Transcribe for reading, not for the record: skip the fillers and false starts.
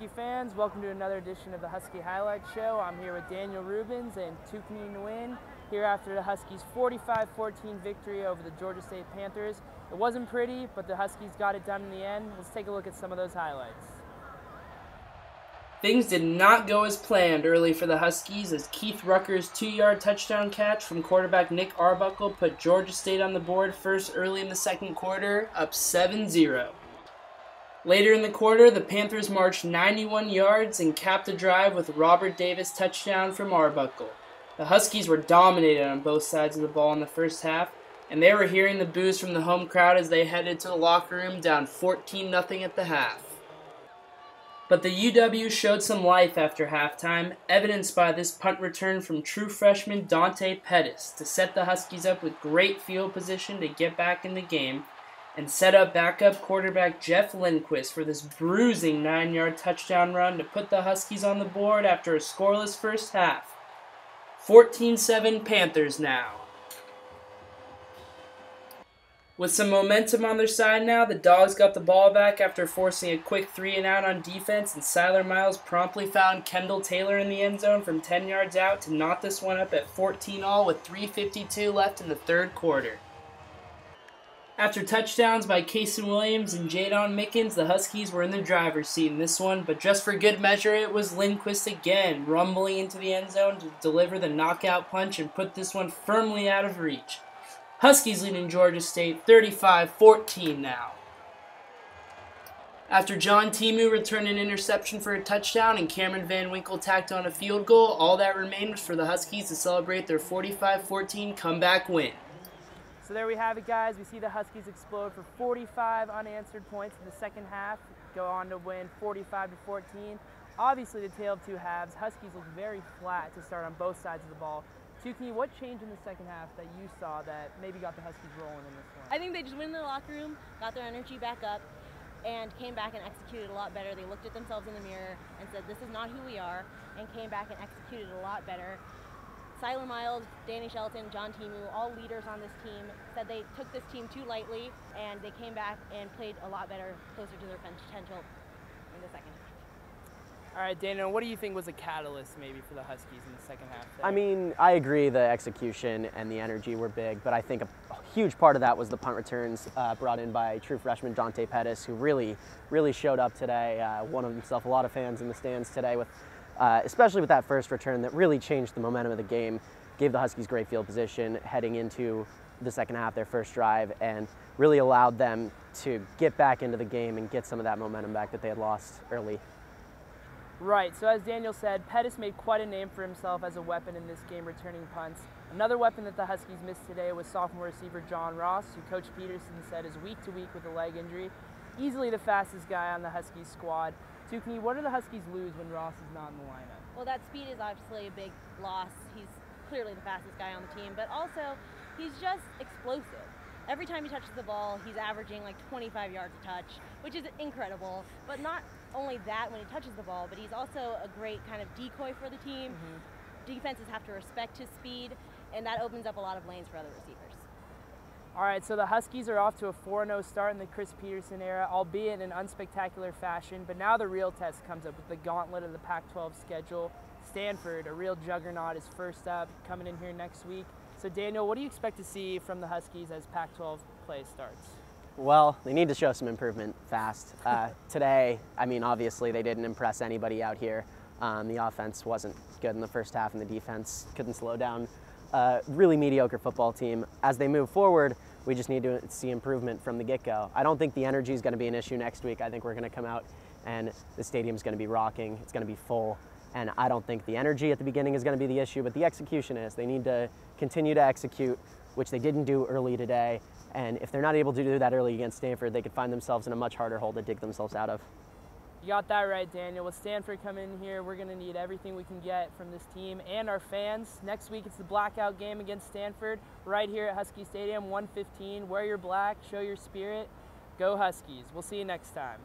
Husky fans, welcome to another edition of the Husky Highlight Show. I'm here with Daniel Rubens and Tukni Nguyen here after the Huskies' 45-14 victory over the Georgia State Panthers. It wasn't pretty, but the Huskies got it done in the end. Let's take a look at some of those highlights. Things did not go as planned early for the Huskies as Keith Rucker's 2-yard touchdown catch from quarterback Nick Arbuckle put Georgia State on the board first early in the second quarter, up 7-0. Later in the quarter, the Panthers marched 91 yards and capped a drive with a Robert Davis touchdown from Arbuckle. The Huskies were dominated on both sides of the ball in the first half, and they were hearing the boos from the home crowd as they headed to the locker room down 14-0 at the half. But the UW showed some life after halftime, evidenced by this punt return from true freshman Dante Pettis to set the Huskies up with great field position to get back in the game, and set up backup quarterback Jeff Lindquist for this bruising 9-yard touchdown run to put the Huskies on the board after a scoreless first half. 14-7 Panthers now. With some momentum on their side now, the Dogs got the ball back after forcing a quick 3-and-out on defense, and Cyler Miles promptly found Kendall Taylor in the end zone from 10 yards out to knot this one up at 14-all with 3:52 left in the third quarter. After touchdowns by Kason Williams and Jadon Mickens, the Huskies were in the driver's seat in this one, but just for good measure, it was Lindquist again, rumbling into the end zone to deliver the knockout punch and put this one firmly out of reach. Huskies leading Georgia State 35-14 now. After John Timu returned an interception for a touchdown and Cameron Van Winkle tacked on a field goal, all that remained was for the Huskies to celebrate their 45-14 comeback win. So there we have it, guys. We see the Huskies explode for 45 unanswered points in the second half, go on to win 45-14. Obviously, the tale of two halves. Huskies look very flat to start on both sides of the ball. Tukni, what changed in the second half that you saw that maybe got the Huskies rolling in this one? I think they just went in the locker room, got their energy back up, and came back and executed a lot better. They looked at themselves in the mirror and said, this is not who we are, and came back and executed a lot better. Cyler Miles, Danny Shelton, John Timu, all leaders on this team, said they took this team too lightly, and they came back and played a lot better, closer to their potential in the second half. All right, Daniel, what do you think was a catalyst maybe for the Huskies in the second half there? I mean, I agree the execution and the energy were big, but I think a huge part of that was the punt returns brought in by true freshman Dante Pettis, who really showed up today, won himself a lot of fans in the stands today, with especially with that first return that really changed the momentum of the game, gave the Huskies great field position heading into the second half, their first drive, and really allowed them to get back into the game and get some of that momentum back that they had lost early. Right, so as Daniel said, Pettis made quite a name for himself as a weapon in this game, returning punts. Another weapon that the Huskies missed today was sophomore receiver John Ross, who Coach Peterson said is week to week with a leg injury. Easily the fastest guy on the Huskies squad. Tukni, what do the Huskies lose when Ross is not in the lineup? Well, that speed is obviously a big loss. He's clearly the fastest guy on the team, but also he's just explosive. Every time he touches the ball, he's averaging like 25 yards a touch, which is incredible. But not only that when he touches the ball, but he's also a great kind of decoy for the team. Defenses have to respect his speed, and that opens up a lot of lanes for other receivers. All right, so the Huskies are off to a 4-0 start in the Chris Peterson era, albeit in an unspectacular fashion, but now the real test comes up with the gauntlet of the Pac-12 schedule. Stanford, a real juggernaut, is first up, coming in here next week. So Daniel, what do you expect to see from the Huskies as Pac-12 play starts? Well, they need to show some improvement fast. Today, I mean, obviously they didn't impress anybody out here. The offense wasn't good in the first half, and the defense couldn't slow down really mediocre football team. As they move forward, we just need to see improvement from the get-go. I don't think the energy is going to be an issue next week. I think we're going to come out and the stadium's going to be rocking. It's going to be full. And I don't think the energy at the beginning is going to be the issue, but the execution is. They need to continue to execute, which they didn't do early today. And if they're not able to do that early against Stanford, they could find themselves in a much harder hole to dig themselves out of. You got that right, Daniel. With Stanford coming in here, we're going to need everything we can get from this team and our fans. Next week, it's the blackout game against Stanford right here at Husky Stadium, 1:15. Wear your black, show your spirit. Go Huskies. We'll see you next time.